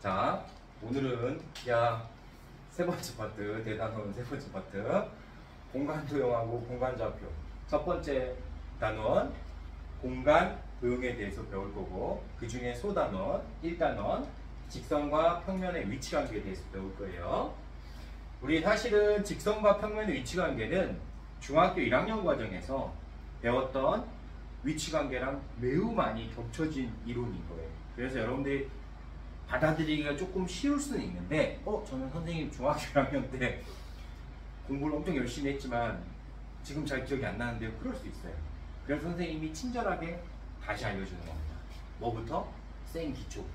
자, 오늘은 세 번째 파트, 대단원 세 번째 파트, 공간 도형하고 공간 좌표. 첫 번째 단원, 공간 도형에 대해서 배울 거고, 그 중에 소단원, 1단원, 직선과 평면의 위치 관계에 대해서 배울 거예요. 우리 사실은 직선과 평면의 위치 관계는 중학교 1학년 과정에서 배웠던 위치 관계랑 매우 많이 겹쳐진 이론인 거예요. 그래서 여러분들이 받아들이기가 조금 쉬울 수는 있는데, 저는 선생님 중학교 1학년 때 공부를 엄청 열심히 했지만 지금 잘 기억이 안 나는데요. 그럴 수 있어요. 그래서 선생님이 친절하게 다시 알려주는 겁니다. 뭐부터? 생 기초부터.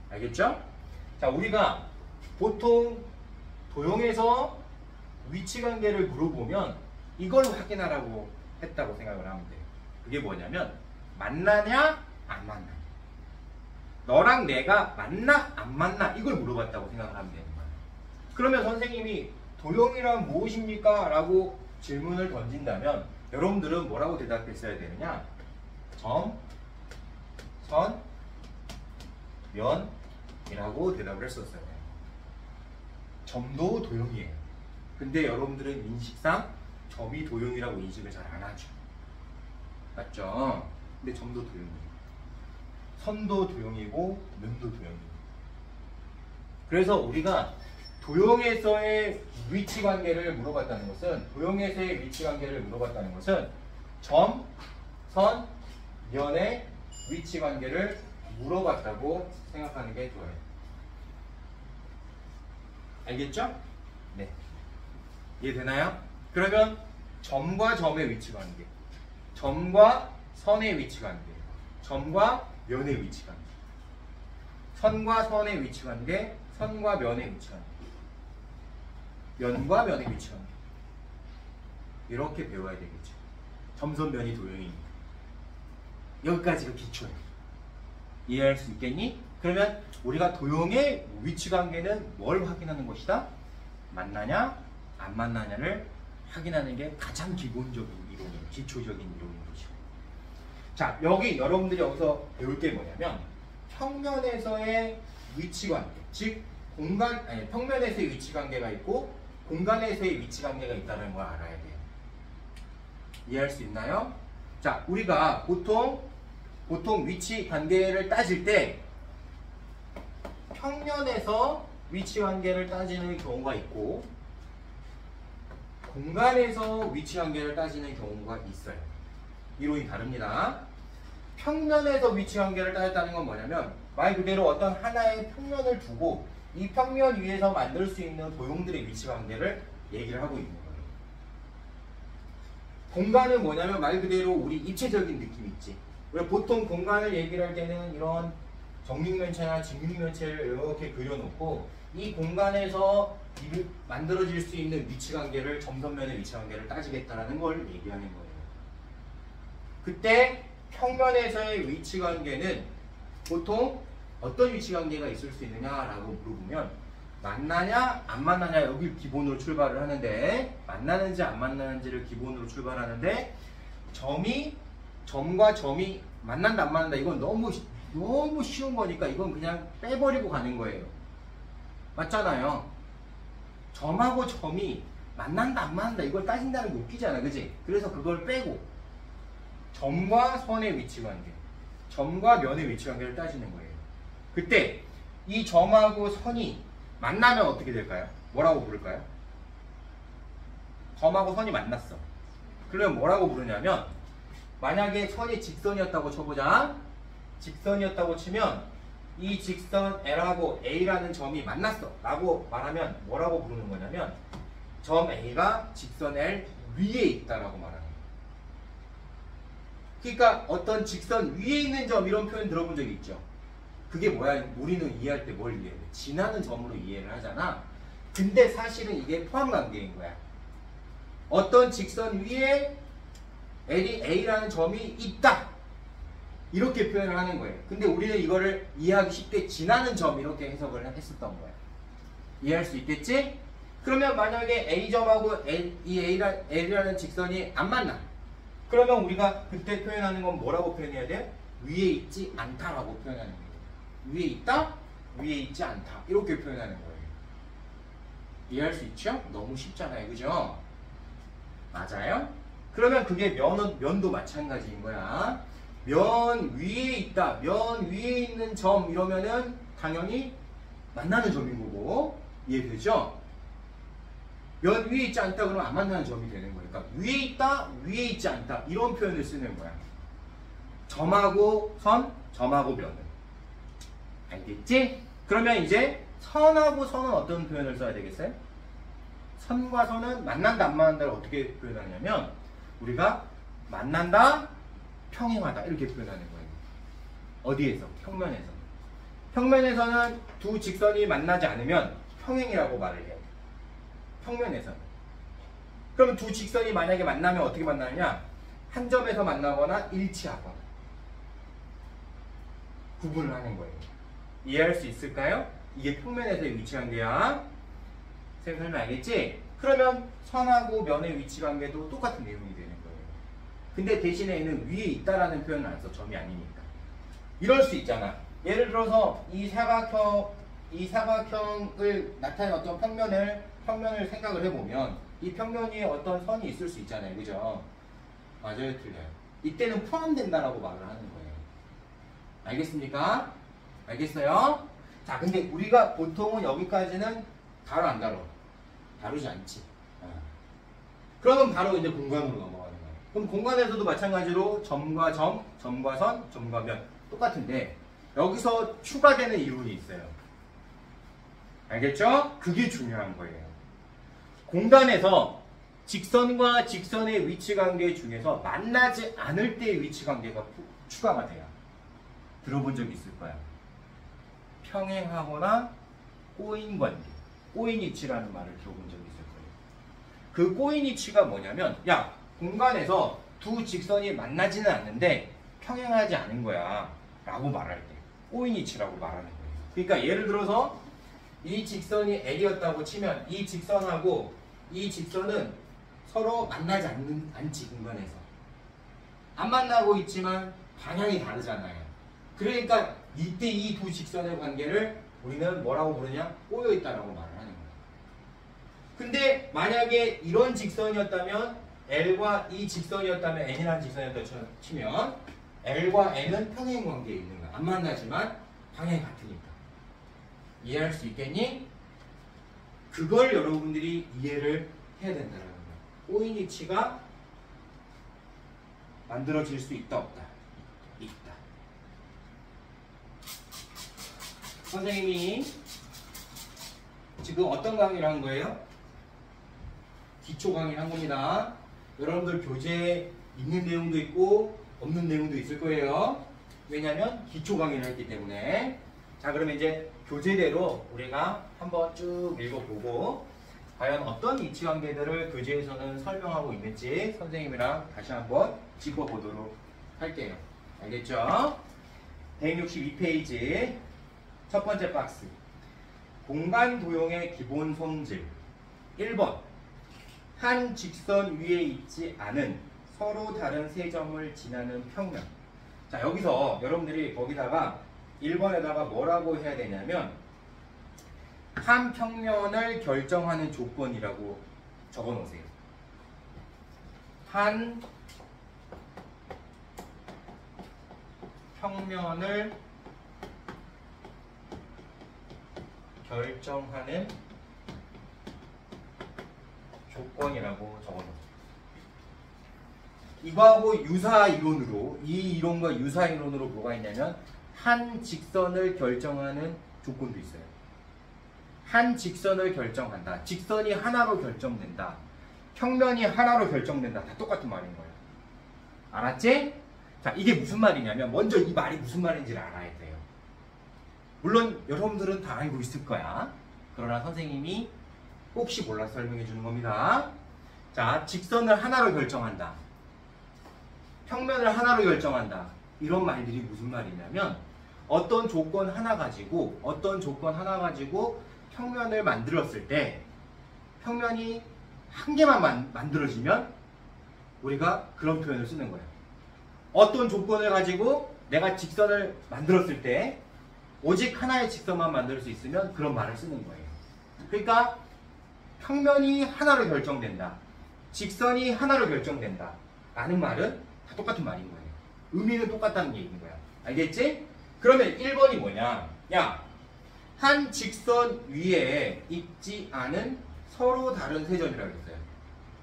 알겠죠? 자, 우리가 보통 도형에서 위치 관계를 물어보면 이걸 확인하라고 했다고 생각을 하면 돼요. 그게 뭐냐면 만나냐 안 만나냐, 너랑 내가 만나 안 만나, 이걸 물어봤다고 생각을 하면 되는 거예요. 그러면 선생님이 도형이란 무엇입니까? 라고 질문을 던진다면 여러분들은 뭐라고 대답했어야 되느냐? 점, 선, 면이라고 대답을 했었어요. 점도 도형이에요. 근데 여러분들은 인식상 점이 도형이라고 인식을 잘 안 하죠. 맞죠? 근데 점도 도형이에요. 선도 도형이고 면도 도형이에요. 그래서 우리가 도형에서의 위치 관계를 물어봤다는 것은, 도형에서의 위치 관계를 물어봤다는 것은 점, 선, 면의 위치 관계를 물어봤다고 생각하는 게 좋아요. 알겠죠? 네. 이해되나요? 그러면 점과 점의 위치 관계, 점과 선의 위치 관계, 점과 면의 위치 관계, 선과 선의 위치 관계, 선과 면의 위치 관계, 면과 면의 위치 관계, 이렇게 배워야 되겠죠. 점선면이 도형이니까. 여기까지가 기초예요. 이해할 수 있겠니? 그러면 우리가 도형의 위치 관계는 뭘 확인하는 것이다? 만나냐 안 만나냐를 확인하는 게 가장 기본적인 이론이에요. 기초적인 이론인 것이고. 자, 여기 여러분들이 여기서 배울 게 뭐냐면 평면에서의 위치 관계, 즉 평면에서의 위치 관계가 있고 공간에서의 위치 관계가 있다는 걸 알아야 돼요. 이해할 수 있나요? 자, 우리가 보통 위치 관계를 따질 때 평면에서 위치 관계를 따지는 경우가 있고 공간에서 위치 관계를 따지는 경우가 있어요. 이론이 다릅니다. 평면에서 위치 관계를 따졌다는 건 뭐냐면 말 그대로 어떤 하나의 평면을 두고 이 평면 위에서 만들 수 있는 도형들의 위치 관계를 얘기를 하고 있는 거예요. 공간은 뭐냐면 말 그대로 우리 입체적인 느낌이 있지. 우리가 보통 공간을 얘기를 할 때는 이런 정육면체나 직육면체를 이렇게 그려놓고 이 공간에서 만들어질 수 있는 위치 관계를, 점선면의 위치 관계를 따지겠다라는 걸 얘기하는 거예요. 그때 평면에서의 위치 관계는 보통 어떤 위치 관계가 있을 수 있느냐라고 물어보면 만나냐 안 만나냐, 여기를 기본으로 출발을 하는데, 만나는지 안 만나는지를 기본으로 출발하는데, 점과 점이 만난다 안 만난다, 이건 너무 쉬운 거니까 이건 그냥 빼버리고 가는 거예요. 맞잖아요. 점하고 점이 만난다 안 만난다 이걸 따진다는 게 웃기잖아, 그지? 그래서 그걸 빼고 점과 선의 위치 관계, 점과 면의 위치 관계를 따지는 거예요. 그때 이 점하고 선이 만나면 어떻게 될까요? 뭐라고 부를까요? 점하고 선이 만났어. 그러면 뭐라고 부르냐면, 만약에 선이 직선이었다고 쳐보자. 직선이었다고 치면 이 직선 L하고 A라는 점이 만났어 라고 말하면 뭐라고 부르는 거냐면 점 A가 직선 L 위에 있다라고 말하는 거예요. 그러니까 어떤 직선 위에 있는 점, 이런 표현 들어본 적이 있죠. 그게 뭐야? 우리는 이해할 때 뭘 이해해? 지나는 점으로 이해를 하잖아. 근데 사실은 이게 포함관계인 거야. 어떤 직선 위에 L이 A라는 점이 있다, 이렇게 표현을 하는 거예요. 근데 우리는 이거를 이해하기 쉽게 지나는 점, 이렇게 해석을 했었던 거예요. 이해할 수 있겠지? 그러면 만약에 A점하고 이 L이라는 직선이 안 만나. 그러면 우리가 그때 표현하는 건 뭐라고 표현해야 돼? 위에 있지 않다라고 표현하는 거예요. 위에 있다? 위에 있지 않다. 이렇게 표현하는 거예요. 이해할 수 있죠? 너무 쉽잖아요. 그죠? 맞아요? 그러면 그게 면도 마찬가지인 거야. 면 위에 있다. 면 위에 있는 점 이러면은 당연히 만나는 점인 거고. 이해되죠? 면 위에 있지 않다 그러면 안 만나는 점이 되는 거예요. 그러니까 위에 있다, 위에 있지 않다. 이런 표현을 쓰는 거야. 점하고 선, 점하고 면은. 알겠지? 그러면 이제 선하고 선은 어떤 표현을 써야 되겠어요? 선과 선은 만난다, 안 만난다를 어떻게 표현하냐면 우리가 만난다, 평행하다 이렇게 표현하는 거예요. 어디에서? 평면에서. 평면에서는 두 직선이 만나지 않으면 평행이라고 말을 해요. 평면에서는. 그럼 두 직선이 만약에 만나면 어떻게 만나느냐? 한 점에서 만나거나 일치하거나 구분을 하는 거예요. 이해할 수 있을까요? 이게 평면에서의 위치관계야. 선생님 알겠지? 그러면 선하고 면의 위치관계도 똑같은 내용이 되는 거예요. 근데 대신에 얘는 위에 있다라는 표현을 안 써. 점이 아니니까. 이럴 수 있잖아. 예를 들어서 이 사각형을 나타낸 어떤 평면을 생각을 해보면 이 평면 위에 어떤 선이 있을 수 있잖아요. 그죠? 맞아요? 틀려요? 이때는 포함된다라고 말을 하는 거예요. 알겠습니까? 알겠어요? 자, 근데 우리가 보통은 여기까지는 다뤄 안 다뤄? 다루지 않지. 그러면 바로 이제 공간으로 넘어가는 거예요. 그럼 공간에서도 마찬가지로 점과 점, 점과 선, 점과 면 똑같은데 여기서 추가되는 이론이 있어요. 알겠죠? 그게 중요한 거예요. 공간에서 직선과 직선의 위치관계 중에서 만나지 않을 때의 위치관계가 추가가 돼요. 들어본 적 있을 거야. 평행하거나 꼬인 관계, 꼬인 위치라는 말을 들어본 적이 있을 거예요. 그 꼬인 위치가 뭐냐면 야, 공간에서 두 직선이 만나지는 않는데 평행하지 않은 거야 라고 말할 때 꼬인 위치라고 말하는 거예요. 그러니까 예를 들어서 이 직선이 L이었다고 치면 이 직선하고 이 직선은 서로 만나지 않지. 공간에서 안 만나고 있지만 방향이 다르잖아요. 그러니까 이때 이 두 직선의 관계를 우리는 뭐라고 부르냐? 꼬여있다라고 말을 하는 거예요. 근데 만약에 이런 직선이었다면 L과 이 직선이었다면 N이라는 직선이었다고 치면 L과 N은 평행 관계에 있는 거야. 안 만나지만 방향이 같으니까. 이해할 수 있겠니? 그걸 여러분들이 이해를 해야 된다는 거예요. 꼬인 위치가 만들어질 수 있다 없다? 있다. 선생님이 지금 어떤 강의를 한 거예요? 기초 강의를 한 겁니다. 여러분들 교재에 있는 내용도 있고 없는 내용도 있을 거예요. 왜냐하면 기초 강의를 했기 때문에. 자, 그러면 이제 교재대로 우리가 한번 쭉 읽어보고 과연 어떤 위치관계들을 교재에서는 설명하고 있는지 선생님이랑 다시 한번 짚어보도록 할게요. 알겠죠? 162페이지 첫 번째 박스. 공간 도형의 기본 성질. 1번. 한 직선 위에 있지 않은 서로 다른 세 점을 지나는 평면. 자, 여기서 여러분들이 거기다가 1번에다가 뭐라고 해야 되냐면 한 평면을 결정하는 조건이라고 적어 놓으세요. 한 평면을 결정하는 조건이라고 적어 놓으세요. 이거하고 유사 이론으로, 이 이론과 유사 이론으로 뭐가 있냐면 한 직선을 결정하는 조건도 있어요. 한 직선을 결정한다. 직선이 하나로 결정된다. 평면이 하나로 결정된다. 다 똑같은 말인 거예요. 알았지? 자, 이게 무슨 말이냐면 먼저 이 말이 무슨 말인지를 알아야 돼요. 물론 여러분들은 다 알고 있을 거야. 그러나 선생님이 혹시 몰라서 설명해 주는 겁니다. 자, 직선을 하나로 결정한다. 평면을 하나로 결정한다. 이런 말들이 무슨 말이냐면 어떤 조건 하나 가지고 평면을 만들었을 때 평면이 한 개만 만들어지면 우리가 그런 표현을 쓰는 거예요. 어떤 조건을 가지고 내가 직선을 만들었을 때 오직 하나의 직선만 만들 수 있으면 그런 말을 쓰는 거예요. 그러니까 평면이 하나로 결정된다. 직선이 하나로 결정된다. 라는 말은 다 똑같은 말인 거예요. 의미는 똑같다는 얘기인 거야. 알겠지? 그러면 1번이 뭐냐? 야, 한 직선 위에 있지 않은 서로 다른 세 점이라고 했어요.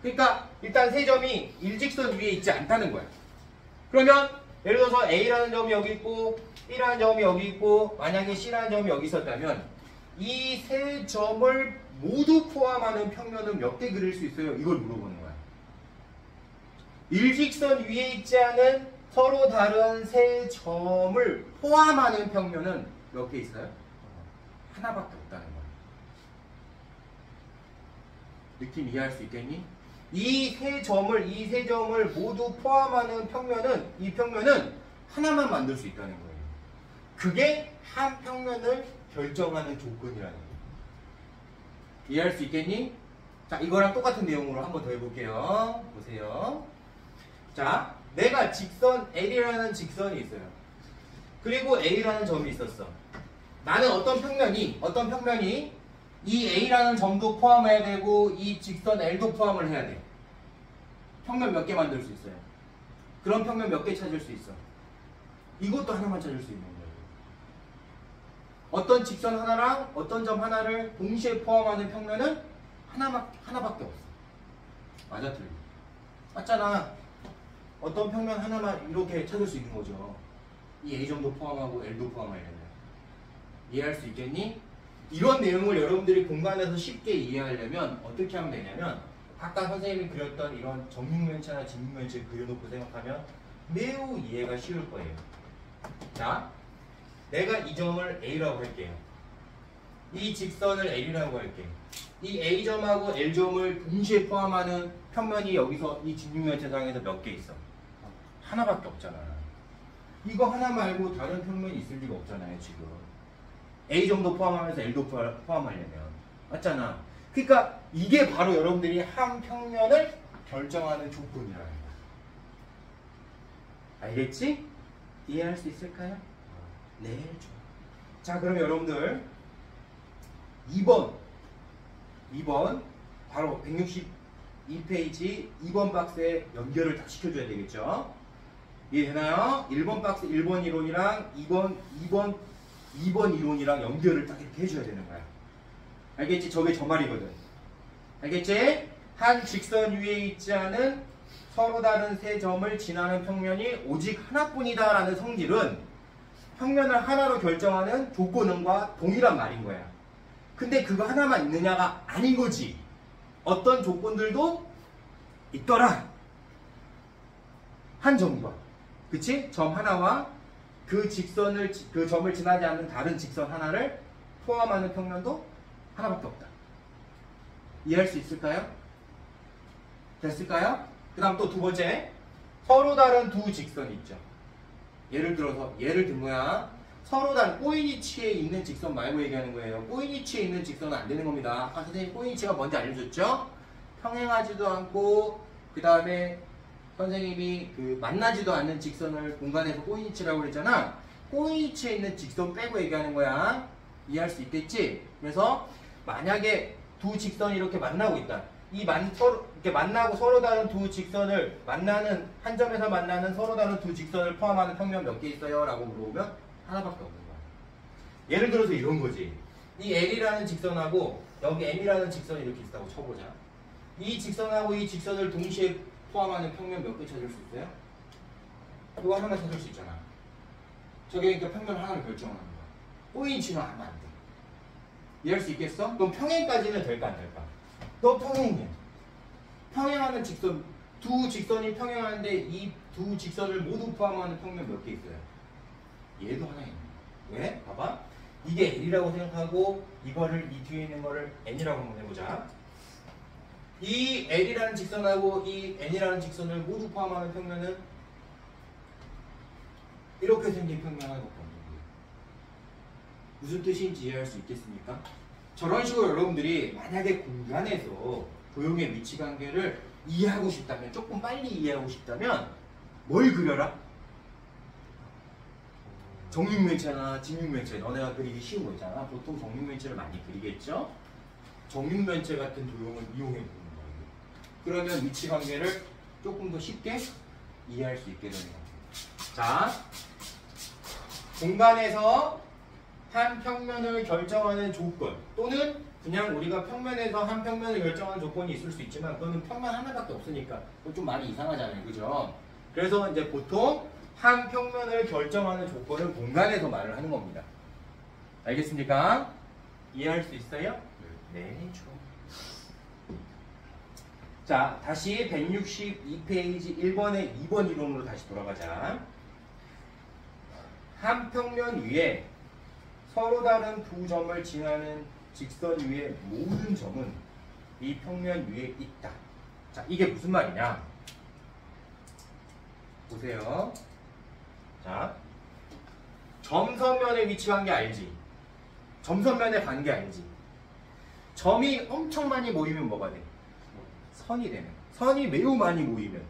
그러니까 일단 세 점이 일직선 위에 있지 않다는 거야. 그러면 예를 들어서 A라는 점이 여기 있고 B라는 점이 여기 있고 만약에 C라는 점이 여기 있었다면 이 세 점을 모두 포함하는 평면은 몇 개 그릴 수 있어요? 이걸 물어보는 거야. 일직선 위에 있지 않은 서로 다른 세 점을 포함하는 평면은 몇 개 있어요? 하나밖에 없다는 거야. 느낌 이해할 수 있겠니? 이 세 점을 모두 포함하는 평면은 이 평면은 하나만 만들 수 있다는 거예요. 그게 한 평면을 결정하는 조건이라는 거예요. 이해할 수 있겠니? 자, 이거랑 똑같은 내용으로 한번 더 해볼게요. 보세요. 자, 내가 직선 L이라는 직선이 있어요. 그리고 A라는 점이 있었어. 나는 어떤 평면이 이 A라는 점도 포함해야 되고 이 직선 L도 포함을 해야 돼. 평면 몇 개 만들 수 있어요? 그런 평면 몇 개 찾을 수 있어? 이것도 하나만 찾을 수 있는 거예요. 어떤 직선 하나랑 어떤 점 하나를 동시에 포함하는 평면은 하나밖에 없어. 맞아, 틀려? 맞잖아. 어떤 평면 하나만 이렇게 찾을 수 있는 거죠. 이 A점도 포함하고 L도 포함하려면. 이해할 수 있겠니? 이런 내용을 여러분들이 공간에서 쉽게 이해하려면 어떻게 하면 되냐면 아까 선생님이 그렸던 이런 정육면체나 직육면체 그려놓고 생각하면 매우 이해가 쉬울 거예요. 자, 내가 이 점을 A라고 할게요. 이 직선을 L이라고 할게요. 이 A점하고 L점을 동시에 포함하는 평면이 여기서 이 직육면체상에서 몇 개 있어? 하나밖에 없잖아. 이거 하나 말고 다른 평면이 있을 리가 없잖아요, 지금. A점도 포함하면서 L도 포함하려면. 맞잖아. 그러니까 이게 바로 여러분들이 한 평면을 결정하는 조건이라는 거야. 알겠지? 이해할 수 있을까요? 네, 좋아. 자, 그럼 여러분들 2번 바로 162페이지 2번 박스에 연결을 다 시켜줘야 되겠죠? 이해되나요? 1번 박스 1번 이론이랑 2번 이론이랑 연결을 딱 이렇게 해줘야 되는 거야. 알겠지? 저게 저 말이거든. 알겠지? 한 직선 위에 있지 않은 서로 다른 세 점을 지나는 평면이 오직 하나뿐이다 라는 성질은 평면을 하나로 결정하는 조건과 동일한 말인 거야. 근데 그거 하나만 있느냐가 아닌 거지. 어떤 조건들도 있더라. 한 점과. 그치? 점 하나와 그 점을 지나지 않는 다른 직선 하나를 포함하는 평면도 하나밖에 없다. 이해할 수 있을까요? 됐을까요? 그 다음 또 두 번째. 서로 다른 두 직선이 있죠. 예를 든 거야. 서로 다른 꼬인위치에 있는 직선 말고 얘기하는 거예요. 꼬인위치에 있는 직선은 안 되는 겁니다. 아까 선생님 꼬인위치가 뭔지 알려줬죠? 평행하지도 않고 그 다음에 선생님이 만나지도 않는 직선을 공간에서 꼬인위치라고 그랬잖아. 꼬인위치에 있는 직선 빼고 얘기하는 거야. 이해할 수 있겠지? 그래서 만약에 두 직선이 이렇게 만나고 있다. 이렇게 만나고 서로 다른 두 직선을 한 점에서 만나는 서로 다른 두 직선을 포함하는 평면 몇 개 있어요? 라고 물어보면 하나밖에 없는 거야. 예를 들어서 이런 거지. 이 L이라는 직선하고 여기 M이라는 직선이 이렇게 있다고 쳐보자. 이 직선하고 이 직선을 동시에 포함하는 평면 몇 개 찾을 수 있어요? 이거 하나만 찾을 수 있잖아. 저게 그러니까 평면 하나를 결정하는 거야. 꼬인치는 하면 안 돼. 이해할 수 있겠어? 그럼 평행까지는 될까 안 될까? 너 평행이야. 평행하는 직선, 두 직선이 평행하는데 이 두 직선을 모두 포함하는 평면 몇 개 있어요? 얘도 하나 있는 거야. 왜? 봐봐. 이게 L이라고 생각하고 이 뒤에 있는 거를 N이라고 한번 해보자. 이 L이라는 직선하고 이 N이라는 직선을 모두 포함하는 평면은 이렇게 생긴 평면 하나밖에 없는 거예요. 무슨 뜻인지 이해할 수 있겠습니까? 저런 식으로 여러분들이 만약에 공간에서 도형의 위치관계를 이해하고 싶다면, 조금 빨리 이해하고 싶다면 뭘 그려라? 정육면체나 직육면체 너네가 그리기 쉬운 거 있잖아. 보통 정육면체를 많이 그리겠죠? 정육면체 같은 도형을 이용해 보는 거예요. 그러면 위치관계를 조금 더 쉽게 이해할 수 있게 되는 거예요. 자, 공간에서 한 평면을 결정하는 조건 또는 그냥 우리가 평면에서 한 평면을 결정하는 조건이 있을 수 있지만 그거는 평면 하나밖에 없으니까 그거 좀 많이 이상하잖아요. 그죠? 그래서 이제 보통 한 평면을 결정하는 조건을 공간에서 말을 하는 겁니다. 알겠습니까? 이해할 수 있어요? 네, 좋아. 자, 다시 162페이지 1번의 2번 이론으로 다시 돌아가자. 한 평면 위에 서로 다른 두 점을 지나는 직선 위의 모든 점은 이 평면 위에 있다. 자, 이게 무슨 말이냐? 보세요. 자, 점선면에 위치한 게 알지? 점선면에 간 게 알지? 점이 엄청 많이 모이면 뭐가 돼? 선이 되는 거야. 선이 매우 많이 모이면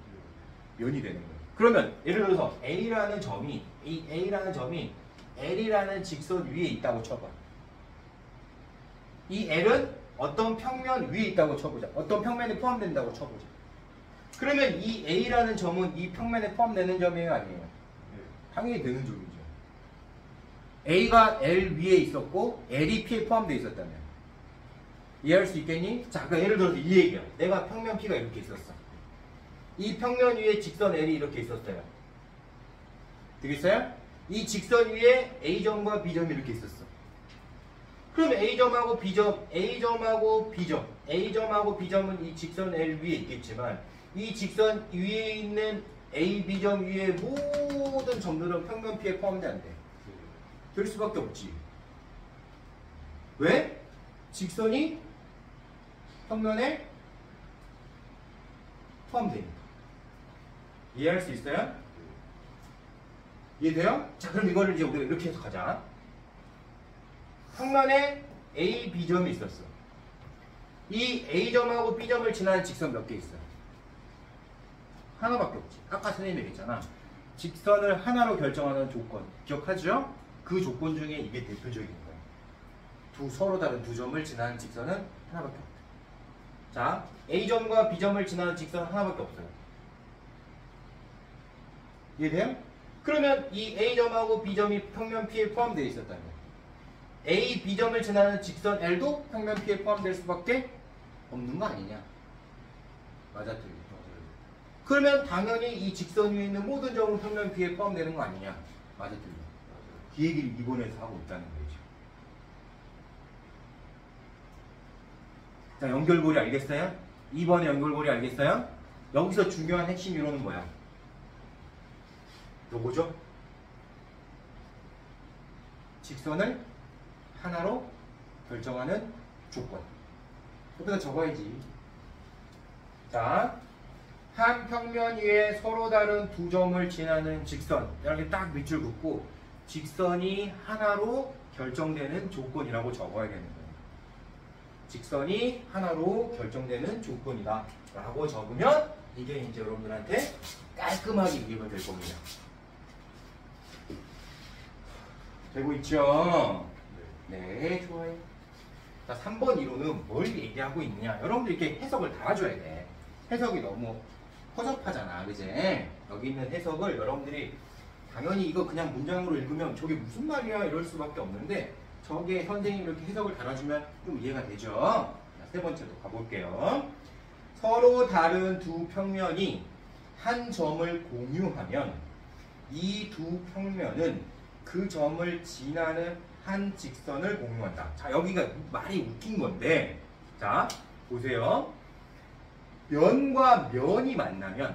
면이 되는 거예요. 그러면 예를 들어서 A라는 점이 L이라는 직선 위에 있다고 쳐봐. 이 L은 어떤 평면 위에 있다고 쳐보자. 어떤 평면에 포함된다고 쳐보자. 그러면 이 A라는 점은 이 평면에 포함되는 점이에요, 아니에요? 당연히 되는 점이죠. A가 L 위에 있었고 L이 P에 포함되어 있었다면 이해할 수 있겠니? 자, 그러니까 예를 들어서 이 얘기야. 내가 평면 P가 이렇게 있었어. 이 평면 위에 직선 L이 이렇게 있었어요. 되겠어요? 이 직선 위에 A점과 B점이 이렇게 있었어. 그럼 A점하고 B점은 이 직선 L 위에 있겠지만 이 직선 위에 있는 A, B점 위에 모든 점들은 평면 P에 포함돼 안 돼? 될 수밖에 없지. 왜? 직선이 평면에 포함되니까. 이해할 수 있어요? 이해돼요? 자, 그럼 이거를 이제 우리가 이렇게 해석하자. 평면에 A, B점이 있었어. 이 A점하고 B점을 지나는 직선 몇 개 있어요? 하나밖에 없지. 아까 선생님이 얘기했잖아. 직선을 하나로 결정하는 조건. 기억하죠? 그 조건 중에 이게 대표적인 거예요. 서로 다른 두 점을 지나는 직선은 하나밖에 없다. 자, A점과 B점을 지나는 직선은 하나밖에 없어요. 이해돼요? 그러면 이 A점하고 B점이 평면 P에 포함되어 있었다면 A, B점을 지나는 직선 L도 평면 P에 포함될 수밖에 없는 거 아니냐? 맞아, 틀려. 그러면 당연히 이 직선 위에 있는 모든 점은 평면 P에 포함되는 거 아니냐? 맞아, 틀려. 그 얘기를 이번에서 하고 있다는 거죠. 자, 연결고리 알겠어요? 2번의 연결고리 알겠어요? 여기서 중요한 핵심 이론은 뭐야? 요거죠? 직선을 하나로 결정하는 조건. 여기다 적어야지. 자, 한 평면 위에 서로 다른 두 점을 지나는 직선. 이렇게 딱 밑줄 긋고 직선이 하나로 결정되는 조건이라고 적어야 되는 거예요. 직선이 하나로 결정되는 조건이다 라고 적으면 이게 이제 여러분들한테 깔끔하게 이해가 될 겁니다. 되고 있죠? 네, 좋아요. 자, 3번 이론은 뭘 얘기하고 있느냐? 여러분들 이렇게 해석을 달아줘야 돼. 해석이 너무 허접하잖아, 그제? 여기 있는 해석을 여러분들이 당연히 이거 그냥 문장으로 읽으면 저게 무슨 말이야 이럴 수밖에 없는데 저게 선생님이 이렇게 해석을 달아주면 좀 이해가 되죠? 자, 세 번째로 가볼게요. 서로 다른 두 평면이 한 점을 공유하면 이 두 평면은 그 점을 지나는 한 직선을 공유한다. 자, 여기가 말이 웃긴 건데, 자, 보세요. 면과 면이 만나서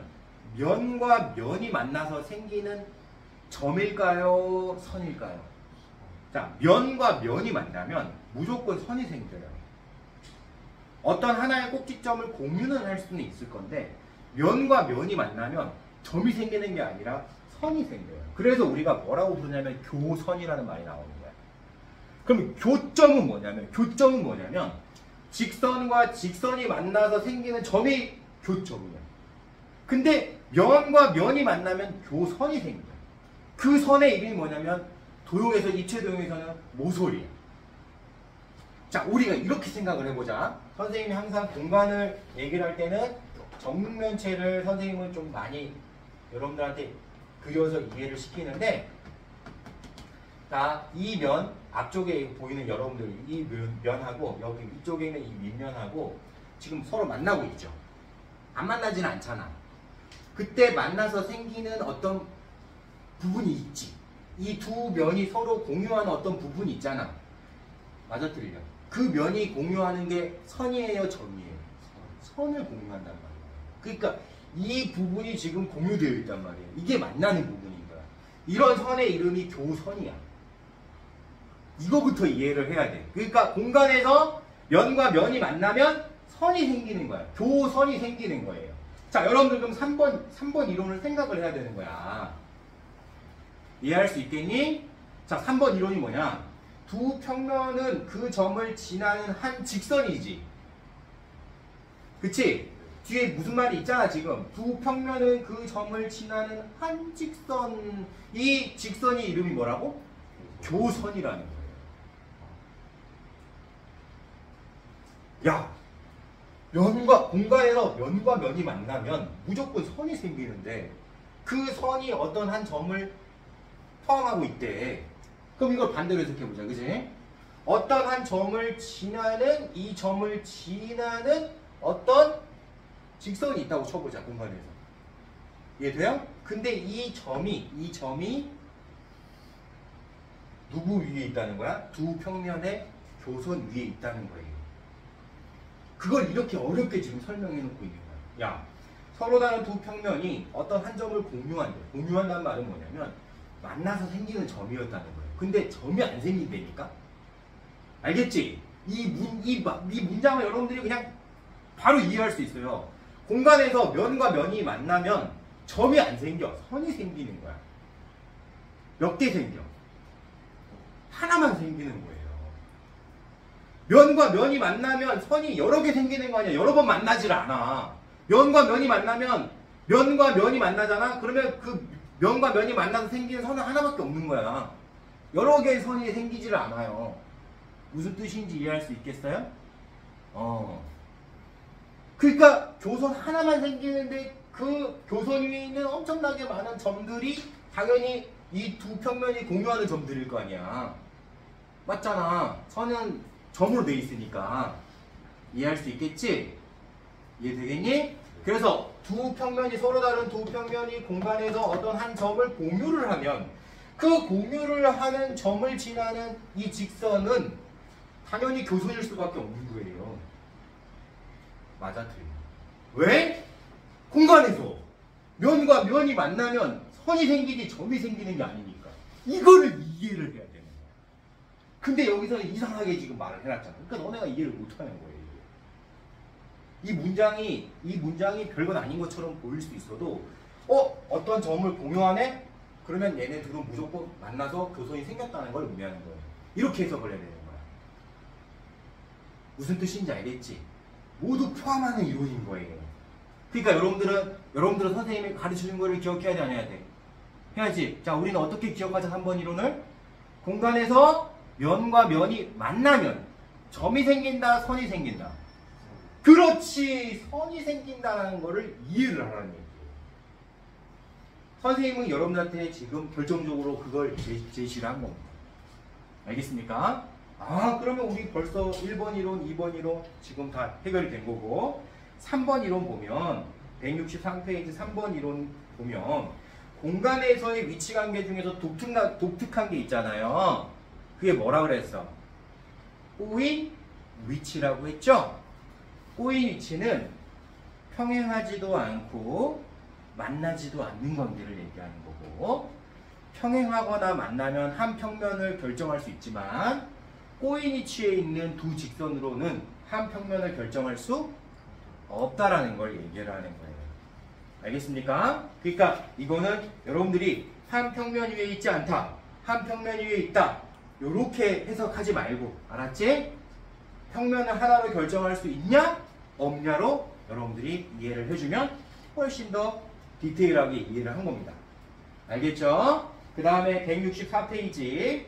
생기는 점일까요? 선일까요? 자, 면과 면이 만나면 무조건 선이 생겨요. 어떤 하나의 꼭지점을 공유는 할 수는 있을 건데 면과 면이 만나면 점이 생기는 게 아니라 선이 생겨요. 그래서 우리가 뭐라고 부르냐면 교선이라는 말이 나오는 거야. 그럼 교점은 뭐냐면 직선과 직선이 만나서 생기는 점이 교점이야. 근데 면과 면이 만나면 교선이 생겨요. 그 선의 이름이 뭐냐면 도형에서 입체 도형에서는 모서리야. 자, 우리가 이렇게 생각을 해보자. 선생님이 항상 공간을 얘기를 할 때는 정면체를 선생님은 좀 많이 여러분들한테 그려서 이해를 시키는데, 자, 이 면, 앞쪽에 보이는 여러분들 이 면하고 여기 위쪽에 있는 이 밑면하고 지금 서로 만나고 있죠. 안 만나지는 않잖아. 그때 만나서 생기는 어떤 부분이 있지. 이 두 면이 서로 공유하는 어떤 부분이 있잖아. 맞아, 틀려? 그 면이 공유하는 게 선이에요, 점이에요? 선을 공유한단 말이에요. 그러니까 이 부분이 지금 공유되어 있단 말이에요. 이게 만나는 부분인 거야. 이런 선의 이름이 교선이야. 이거부터 이해를 해야 돼. 그러니까 공간에서 면과 면이 만나면 선이 생기는 거야. 교선이 생기는 거예요. 자, 여러분들 그럼 3번 이론을 생각을 해야 되는 거야. 이해할 수 있겠니? 자, 3번 이론이 뭐냐? 두 평면은 그 점을 지나는 한 직선이지. 그치? 뒤에 무슨 말이 있잖아, 지금. 두 평면은 그 점을 지나는 한 직선. 이 직선이 이름이 뭐라고? 교선이라는 거예요. 야, 공간에서 면과 면이 만나면 무조건 선이 생기는데 그 선이 어떤 한 점을 포함하고 있대. 그럼 이걸 반대로 해석해보자, 그지? 어떤 한 점을 지나는, 이 점을 지나는 어떤 직선이 있다고 쳐보자, 공간에서. 이해돼요? 근데 이 점이 누구 위에 있다는 거야? 두 평면의 교선 위에 있다는 거예요. 그걸 이렇게 어렵게 지금 설명해 놓고 있는 거야. 야, 서로 다른 두 평면이 어떤 한 점을 공유한대. 공유한다는 말은 뭐냐면 만나서 생기는 점이었다는 거예요. 근데 점이 안 생긴다니까? 알겠지? 이 문장을 여러분들이 그냥 바로 이해할 수 있어요. 공간에서 면과 면이 만나면 점이 안 생겨. 선이 생기는 거야. 몇 개 생겨? 하나만 생기는 거예요. 면과 면이 만나면 선이 여러 개 생기는 거 아니야. 여러 번 만나질 않아. 면과 면이 만나면 면과 면이 만나잖아. 그러면 그 면과 면이 만나서 생기는 선은 하나밖에 없는 거야. 여러 개의 선이 생기질 않아요. 무슨 뜻인지 이해할 수 있겠어요? 그러니까 교선 하나만 생기는데 그 교선 위에 있는 엄청나게 많은 점들이 당연히 이 두 평면이 공유하는 점들일 거 아니야. 맞잖아. 선은 점으로 돼 있으니까. 이해할 수 있겠지? 이해되겠니? 그래서 두 평면이 서로 다른 두 평면이 공간에서 어떤 한 점을 공유를 하면 그 공유를 하는 점을 지나는 이 직선은 당연히 교선일 수밖에 없는 거예요. 맞아, 틀려? 왜? 공간에서 면과 면이 만나면 선이 생기지 점이 생기는 게 아니니까. 이거를 이해를 해야 되는 거야. 근데 여기서는 이상하게 지금 말을 해놨잖아. 그러니까 너네가 이해를 못하는 거예요. 이 문장이 별건 아닌 것처럼 보일 수 있어도 어떤 점을 공유하네? 그러면 얘네 둘은 무조건 만나서 교선이 생겼다는 걸 의미하는 거예요. 이렇게 해석을 해야 되는 거야. 무슨 뜻인지 알겠지? 모두 포함하는 이론인 거예요. 그러니까 여러분들은 선생님이 가르쳐준 거를 기억해야 돼, 안 해야 돼? 해야지. 자, 우리는 어떻게 기억하자, 3번 이론을? 공간에서 면과 면이 만나면 점이 생긴다, 선이 생긴다. 그렇지, 선이 생긴다는 거를 이해를 하라는 얘기예요. 선생님은 여러분들한테 지금 결정적으로 그걸 제시를 한 겁니다. 알겠습니까? 그러면 우리 벌써 1번 이론, 2번 이론 지금 다 해결이 된 거고, 3번 이론 보면 163페이지 3번 이론 보면 공간에서의 위치관계 중에서 독특한 게 있잖아요. 그게 뭐라 그랬어? 꼬인 위치라고 했죠? 꼬인 위치는 평행하지도 않고 만나지도 않는 관계를 얘기하는 거고, 평행하거나 만나면 한 평면을 결정할 수 있지만 꼬인 위치에 있는 두 직선으로는 한 평면을 결정할 수 없다라는 걸 얘기를 하는 거예요. 알겠습니까? 그러니까 이거는 여러분들이 한 평면 위에 있지 않다, 한 평면 위에 있다, 요렇게 해석하지 말고, 알았지? 평면을 하나로 결정할 수 있냐 없냐로 여러분들이 이해를 해주면 훨씬 더 디테일하게 이해를 한 겁니다. 알겠죠? 그 다음에 164페이지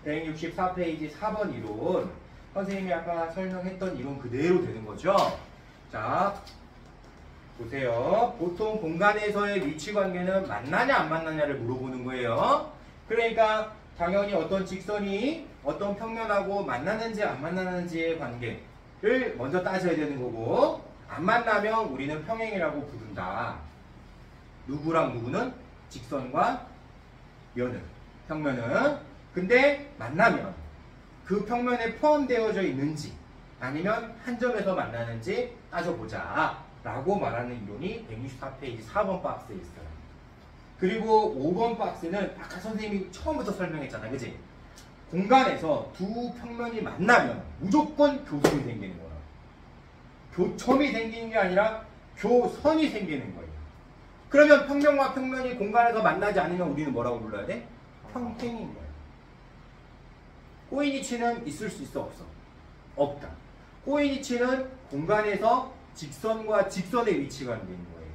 4번 이론. 선생님이 아까 설명했던 이론 그대로 되는 거죠. 자, 보세요. 보통 공간에서의 위치 관계는 만나냐 안 만나냐를 물어보는 거예요. 그러니까 당연히 어떤 직선이 어떤 평면하고 만나는지 안 만나는지의 관계를 먼저 따져야 되는 거고, 안 만나면 우리는 평행이라고 부른다. 누구랑 누구는? 직선과 면은, 평면은. 근데 만나면 그 평면에 포함되어져 있는지 아니면 한 점에서 만나는지 따져보자 라고 말하는 이론이 164페이지 4번 박스에 있어요. 그리고 5번 박스는 아까 선생님이 처음부터 설명했잖아, 그지? 공간에서 두 평면이 만나면 무조건 교선이 생기는 거야. 교점이 생기는 게 아니라 교선이 생기는 거예요. 그러면 평면과 평면이 공간에서 만나지 않으면 우리는 뭐라고 불러야 돼? 평행인 거예요. 꼬인위치는 있을 수 있어, 없어? 없다. 꼬인위치는 공간에서 직선과 직선의 위치 관계인 거예요.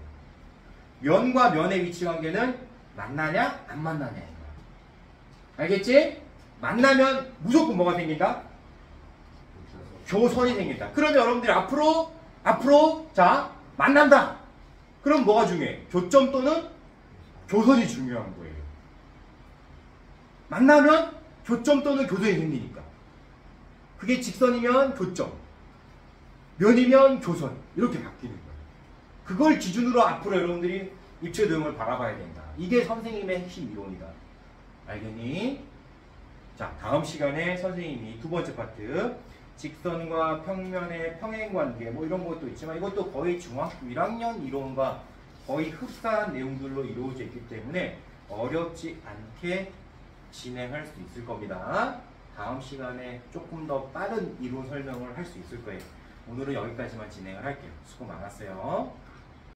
면과 면의 위치 관계는 만나냐 안 만나냐인 거야. 알겠지? 만나면 무조건 뭐가 생긴다? 교선이 생긴다. 그러면 여러분들이 앞으로 자 만난다. 그럼 뭐가 중요해? 교점 또는 교선이 중요한 거예요. 만나면 교점 또는 교선이 생기니까. 그게 직선이면 교점, 면이면 교선, 이렇게 바뀌는 거예요. 그걸 기준으로 앞으로 여러분들이 입체 도형을 바라봐야 된다. 이게 선생님의 핵심 이론이다. 알겠니? 자, 다음 시간에 선생님이 두 번째 파트, 직선과 평면의 평행관계 뭐 이런 것도 있지만 이것도 거의 중학교 1학년 이론과 거의 흡사한 내용들로 이루어져 있기 때문에 어렵지 않게 진행할 수 있을 겁니다. 다음 시간에 조금 더 빠른 이론 설명을 할 수 있을 거예요. 오늘은 여기까지만 진행을 할게요. 수고 많았어요.